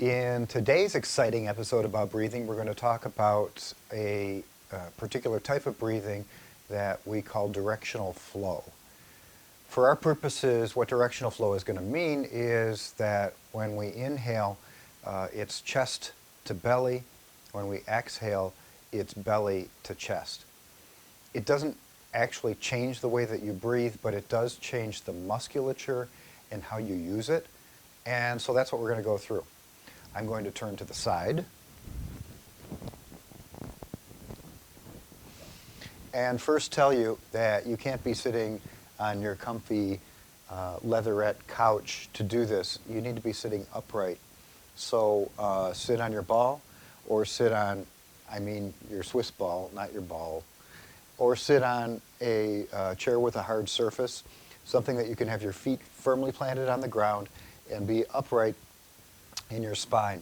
In today's exciting episode about breathing, we're going to talk about a particular type of breathing that we call directional flow. For our purposes, what directional flow is going to mean is that when we inhale, it's chest to belly. When we exhale, it's belly to chest. It doesn't actually change the way that you breathe, but it does change the musculature and how you use it. And so that's what we're going to go through. I'm going to turn to the side. And first tell you that you can't be sitting on your comfy leatherette couch to do this. You need to be sitting upright. So sit on your ball, or sit on, your Swiss ball, not your ball, or sit on a chair with a hard surface, something that you can have your feet firmly planted on the ground and be upright in your spine.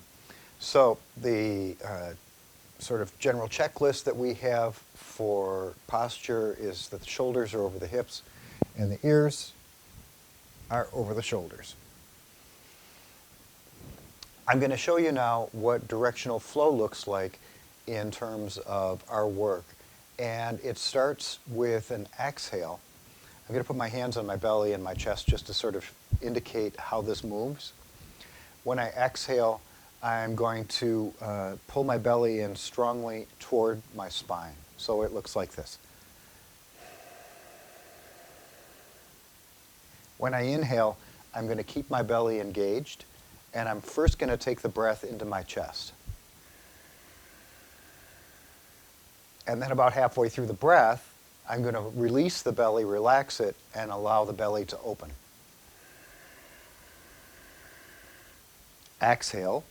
So the sort of general checklist that we have for posture is that the shoulders are over the hips and the ears are over the shoulders. I'm going to show you now what directional flow looks like in terms of our work. And it starts with an exhale. I'm going to put my hands on my belly and my chest just to sort of indicate how this moves. When I exhale, I'm going to pull my belly in strongly toward my spine. So it looks like this. When I inhale, I'm going to keep my belly engaged, and I'm first going to take the breath into my chest. And then about halfway through the breath, I'm going to release the belly, relax it, and allow the belly to open. Exhale.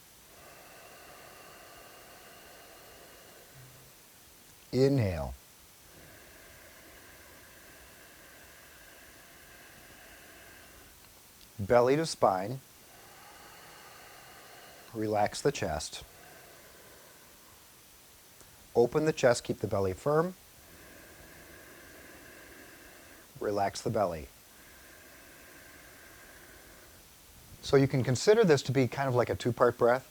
Inhale. Belly to spine. Relax the chest. Open the chest, keep the belly firm. Relax the belly. So you can consider this to be kind of like a two-part breath.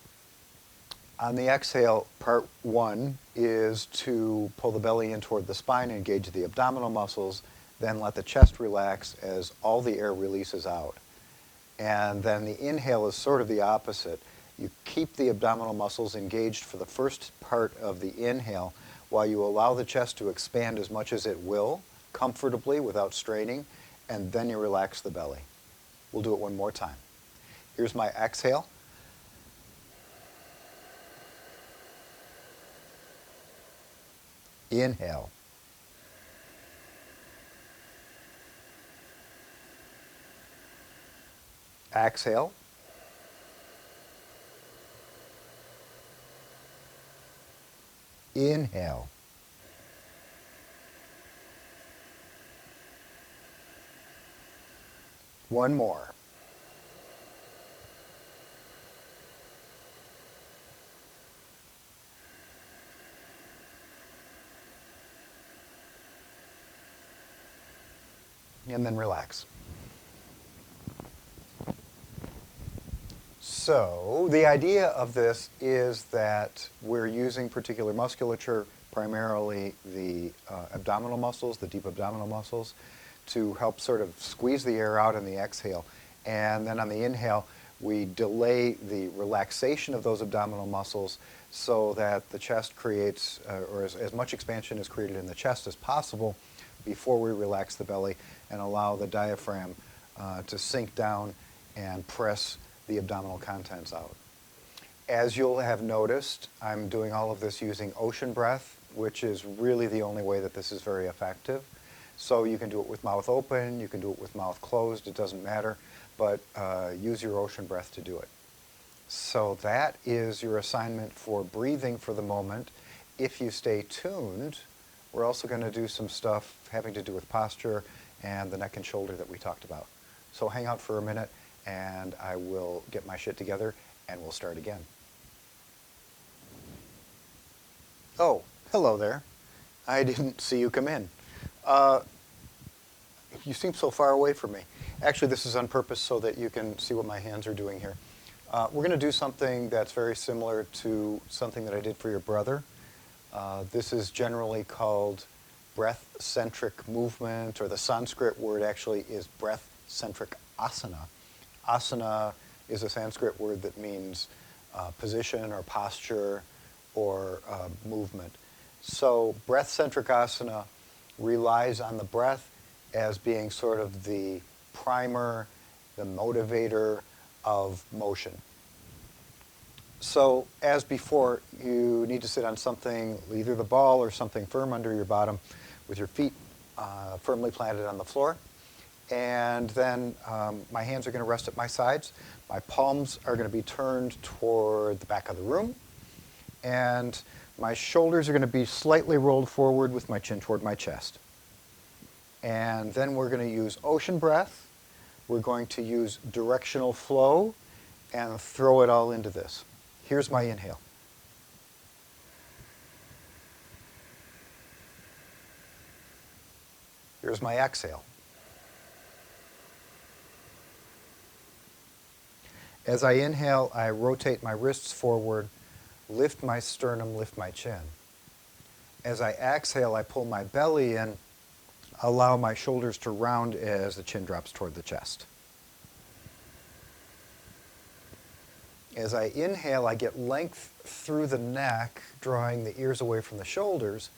On the exhale, part one is to pull the belly in toward the spine, engage the abdominal muscles, then let the chest relax as all the air releases out. And then the inhale is sort of the opposite. You keep the abdominal muscles engaged for the first part of the inhale while you allow the chest to expand as much as it will, comfortably without straining, and then you relax the belly. We'll do it one more time. Here's my exhale. Inhale. Exhale. Inhale. One more. And then relax. So the idea of this is that we're using particular musculature, primarily the abdominal muscles, the deep abdominal muscles, to help sort of squeeze the air out in the exhale. And then on the inhale, we delay the relaxation of those abdominal muscles so that the chest creates, or as much expansion is created in the chest as possible before we relax the belly and allow the diaphragm to sink down and press the abdominal contents out. As you'll have noticed, I'm doing all of this using ocean breath, which is really the only way that this is very effective. So you can do it with mouth open, you can do it with mouth closed, it doesn't matter, but use your ocean breath to do it. So that is your assignment for breathing for the moment. If you stay tuned, we're also going to do some stuff having to do with posture and the neck and shoulder that we talked about. So hang out for a minute and I will get my shit together and we'll start again. Oh, hello there. I didn't see you come in. You seem so far away from me. Actually, this is on purpose so that you can see what my hands are doing here. We're going to do something that's very similar to something that I did for your brother. This is generally called breath-centric movement, or the Sanskrit word actually is breath-centric asana. Asana is a Sanskrit word that means position or posture or movement. So breath-centric asana relies on the breath as being sort of the primer, the motivator of motion. So as before, you need to sit on something, either the ball or something firm under your bottom, with your feet firmly planted on the floor. And then my hands are going to rest at my sides. My palms are going to be turned toward the back of the room. And my shoulders are going to be slightly rolled forward with my chin toward my chest. And then we're going to use ocean breath. We're going to use directional flow and throw it all into this. Here's my inhale. Here's my exhale. As I inhale, I rotate my wrists forward, lift my sternum, lift my chin. As I exhale, I pull my belly in, allow my shoulders to round as the chin drops toward the chest. As I inhale, I get length through the neck, drawing the ears away from the shoulders.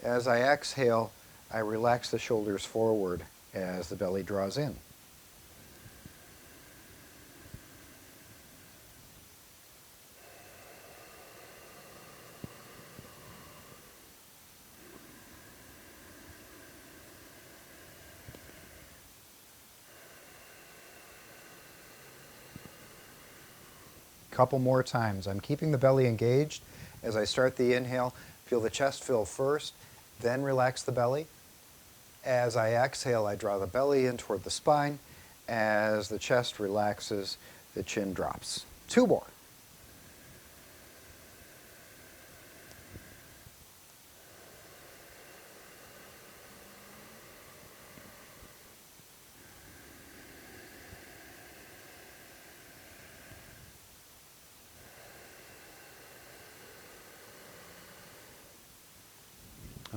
As I exhale, I relax the shoulders forward as the belly draws in. Couple more times. I'm keeping the belly engaged. As I start the inhale, feel the chest fill first, then relax the belly. As I exhale, I draw the belly in toward the spine. As the chest relaxes, the chin drops. 2 more.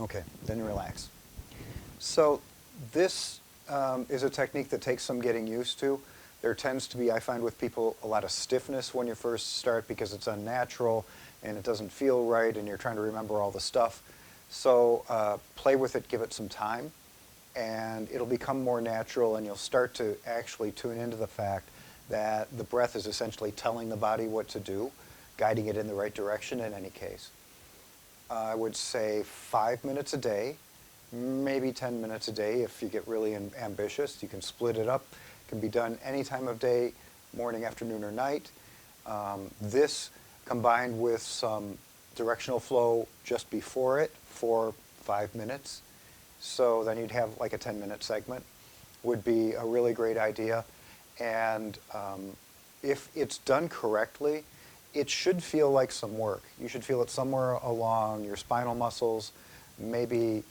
Okay, then relax. So this is a technique that takes some getting used to. There tends to be, I find with people, a lot of stiffness when you first start because it's unnatural and it doesn't feel right and you're trying to remember all the stuff. So play with it, give it some time, and it'll become more natural and you'll start to actually tune into the fact that the breath is essentially telling the body what to do, guiding it in the right direction in any case. I would say 5 minutes a day, maybe 10 minutes a day if you get really ambitious. You can split it up. It can be done any time of day, morning, afternoon, or night. This combined with some directional flow just before it for 5 minutes, so then you'd have like a 10-minute segment, would be a really great idea. And if it's done correctly, it should feel like some work. You should feel it somewhere along your spinal muscles, maybe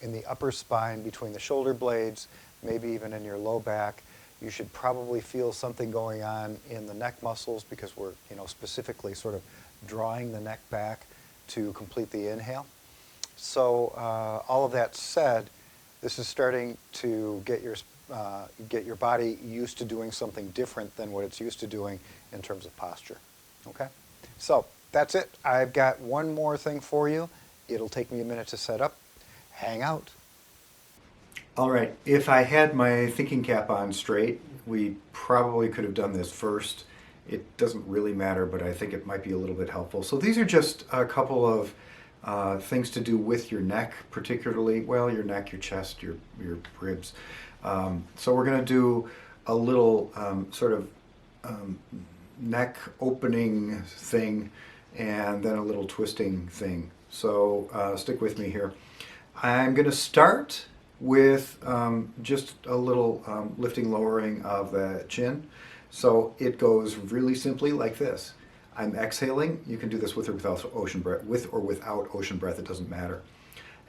in the upper spine between the shoulder blades, maybe even in your low back. You should probably feel something going on in the neck muscles because we're specifically sort of drawing the neck back to complete the inhale. So all of that said, this is starting to get your body used to doing something different than what it's used to doing in terms of posture. Okay? So that's it. I've got one more thing for you. It'll take me a minute to set up. Hang out. All right. If I had my thinking cap on straight, we probably could have done this first. It doesn't really matter, but I think it might be a little bit helpful. So these are just a couple of things to do with your neck, particularly, well, your neck, your chest, your ribs. So we're going to do a little sort of neck opening thing and then a little twisting thing. So stick with me here. I'm going to start with just a little lifting, lowering of the chin. So it goes really simply like this. I'm exhaling. You can do this with or without ocean breath, with or without ocean breath, it doesn't matter.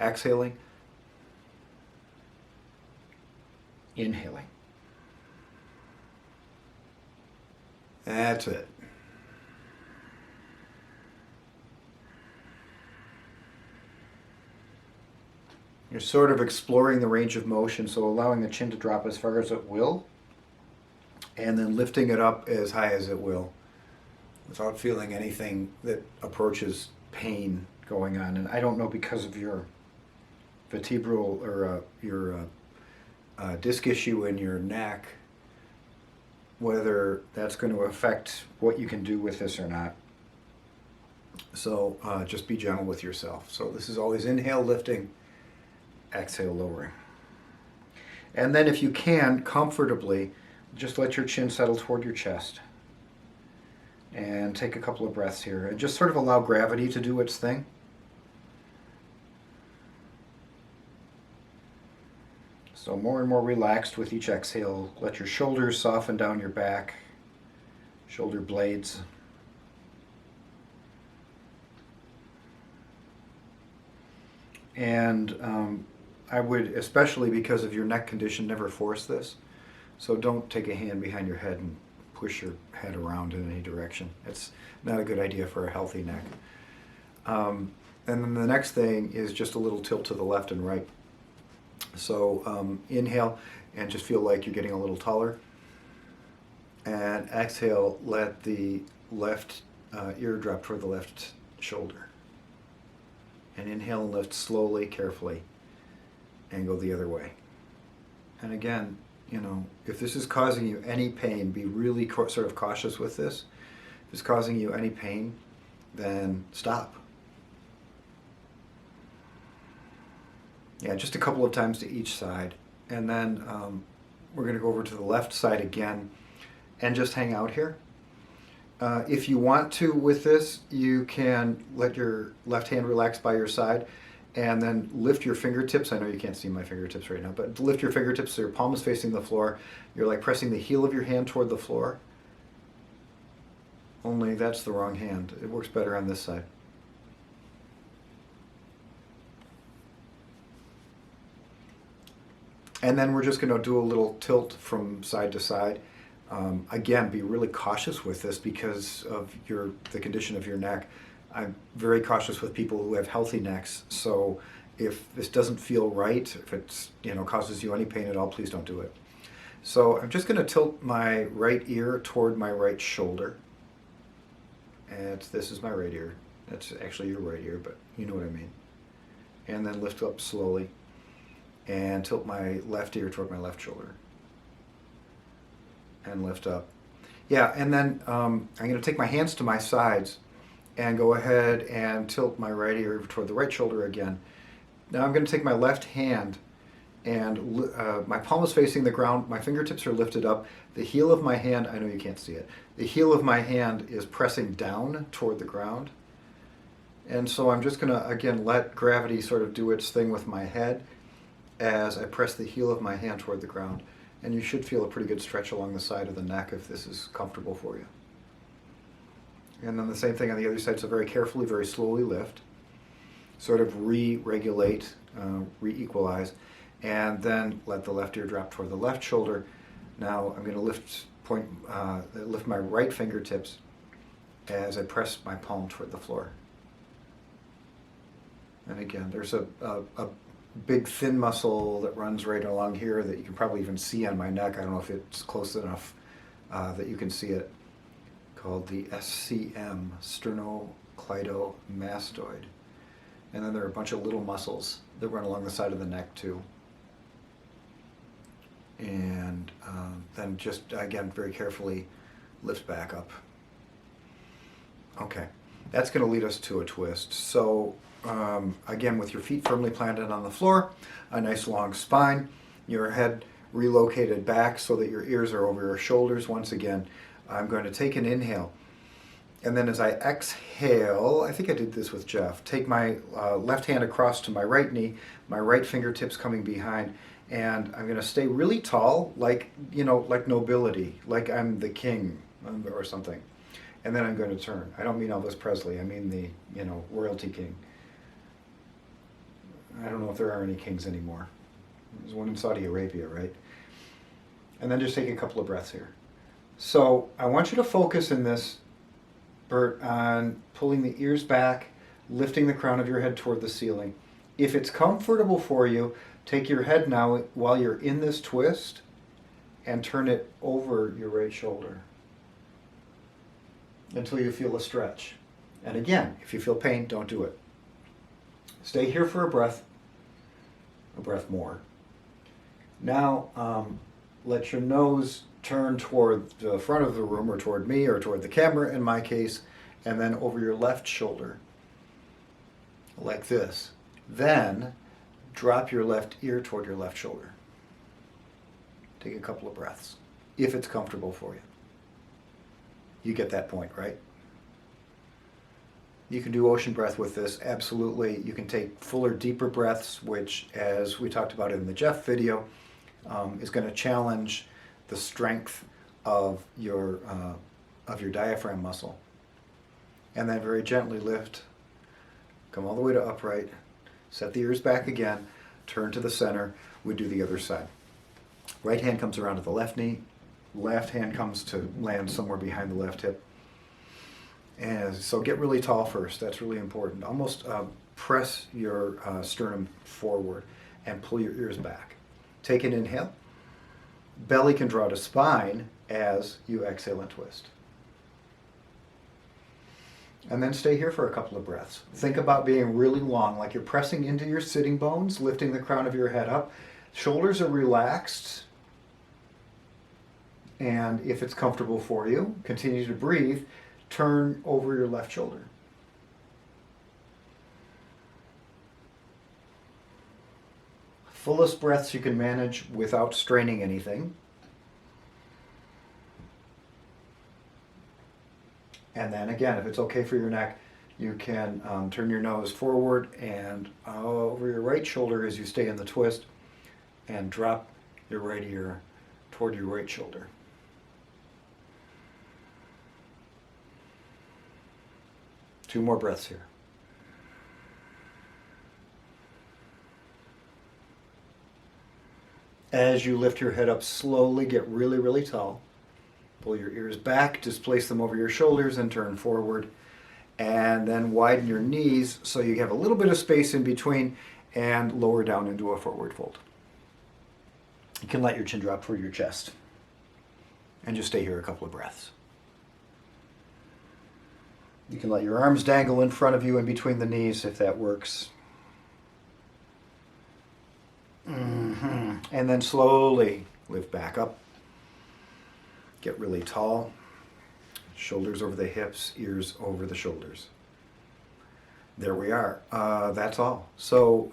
Exhaling. Inhaling. That's it. You're sort of exploring the range of motion, so allowing the chin to drop as far as it will, and then lifting it up as high as it will, without feeling anything that approaches pain going on. And I don't know, because of your vertebral or your disc issue in your neck, whether that's going to affect what you can do with this or not. So just be gentle with yourself. So this is always inhale, lifting, exhale, lowering. And then if you can, comfortably, just let your chin settle toward your chest. And take a couple of breaths here. And just sort of allow gravity to do its thing. So more and more relaxed with each exhale. Let your shoulders soften down your back, shoulder blades. And I would, especially because of your neck condition, never force this. So don't take a hand behind your head and push your head around in any direction. It's not a good idea for a healthy neck. And then the next thing is just a little tilt to the left and right. So inhale and just feel like you're getting a little taller. And exhale, let the left ear drop toward the left shoulder. And inhale and lift slowly, carefully, and go the other way. And again, you know, if this is causing you any pain, be really sort of cautious with this. If it's causing you any pain, then stop. Yeah, just a couple of times to each side. And then we're going to go over to the left side again and just hang out here. If you want to with this, you can let your left hand relax by your side and then lift your fingertips. I know you can't see my fingertips right now, but lift your fingertips so your palm is facing the floor. You're like pressing the heel of your hand toward the floor. Only that's the wrong hand. It works better on this side. And then we're just going to do a little tilt from side to side. Again, be really cautious with this because of the condition of your neck. I'm very cautious with people who have healthy necks. So if this doesn't feel right, if it's, you know, causes you any pain at all, please don't do it. So I'm just going to tilt my right ear toward my right shoulder. And this is my right ear. That's actually your right ear, but you know what I mean. And then lift up slowly and tilt my left ear toward my left shoulder. And lift up. Yeah, and then I'm going to take my hands to my sides and go ahead and tilt my right ear toward the right shoulder again. Now I'm going to take my left hand and my palm is facing the ground, my fingertips are lifted up, the heel of my hand, I know you can't see it, the heel of my hand is pressing down toward the ground. And so I'm just going to, again, let gravity sort of do its thing with my head as I press the heel of my hand toward the ground. And you should feel a pretty good stretch along the side of the neck if this is comfortable for you. And then the same thing on the other side, so very carefully, very slowly lift. Sort of re-regulate, re-equalize, and then let the left ear drop toward the left shoulder. Now I'm going to lift my right fingertips as I press my palm toward the floor. And again, there's a big thin muscle that runs right along here that you can probably even see on my neck. I don't know if it's close enough that you can see it, called the SCM, sternocleidomastoid. And then there are a bunch of little muscles that run along the side of the neck too. And then just, again, very carefully lift back up. Okay, that's going to lead us to a twist. So again, with your feet firmly planted on the floor, a nice long spine, your head relocated back so that your ears are over your shoulders. Once again, I'm going to take an inhale. And then as I exhale, I think I did this with Jeff, take my left hand across to my right knee, my right fingertips coming behind, and I'm going to stay really tall, like, you know, like nobility, like I'm the king or something. And then I'm going to turn. I don't mean Elvis Presley, I mean the, you know, royalty king. I don't know if there are any kings anymore. There's one in Saudi Arabia, right? And then just take a couple of breaths here. So I want you to focus in this, Bert, on pulling the ears back, lifting the crown of your head toward the ceiling, If it's comfortable for you, take your head now while you're in this twist and turn it over your right shoulder until you feel a stretch. And again, if you feel pain, don't do it. Stay here for a breath more. Now, let your nose turn toward the front of the room, or toward me, or toward the camera in my case, and then over your left shoulder, like this. Then, drop your left ear toward your left shoulder. Take a couple of breaths, if it's comfortable for you. You get that point, right? You can do ocean breath with this, absolutely. You can take fuller, deeper breaths, which, as we talked about in the Jeff video, is going to challenge the strength of your diaphragm muscle. And then very gently lift, come all the way to upright, set the ears back again, turn to the center. We do the other side. Right hand comes around to the left knee, left hand comes to land somewhere behind the left hip. And so get really tall first. That's really important. Almost press your sternum forward and pull your ears back. Take an inhale. Belly can draw to spine as you exhale and twist. And then stay here for a couple of breaths. Think about being really long, like you're pressing into your sitting bones, lifting the crown of your head up. Shoulders are relaxed. And if it's comfortable for you, continue to breathe. Turn over your left shoulder. Fullest breaths you can manage without straining anything. And then again, if it's okay for your neck, you can turn your nose forward and over your right shoulder as you stay in the twist, and drop your right ear toward your right shoulder. Two more breaths here. As you lift your head up, slowly get really, really tall. Pull your ears back, displace them over your shoulders, and turn forward. And then widen your knees so you have a little bit of space in between, and lower down into a forward fold. You can let your chin drop toward your chest. And just stay here a couple of breaths. You can let your arms dangle in front of you in between the knees if that works. And then slowly lift back up. Get really tall. Shoulders over the hips, ears over the shoulders. There we are. That's all. So,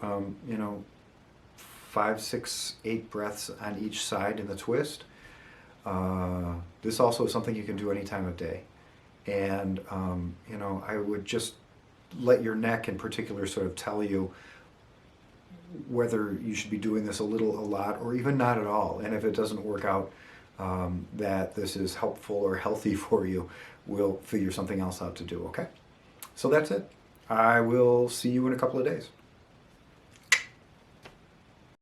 5, 6, 8 breaths on each side in the twist. This also is something you can do any time of day. And, I would just let your neck in particular sort of tell you whether you should be doing this a little, a lot, or even not at all. And if it doesn't work out that this is helpful or healthy for you, we'll figure something else out to do, okay? So that's it. I will see you in a couple of days.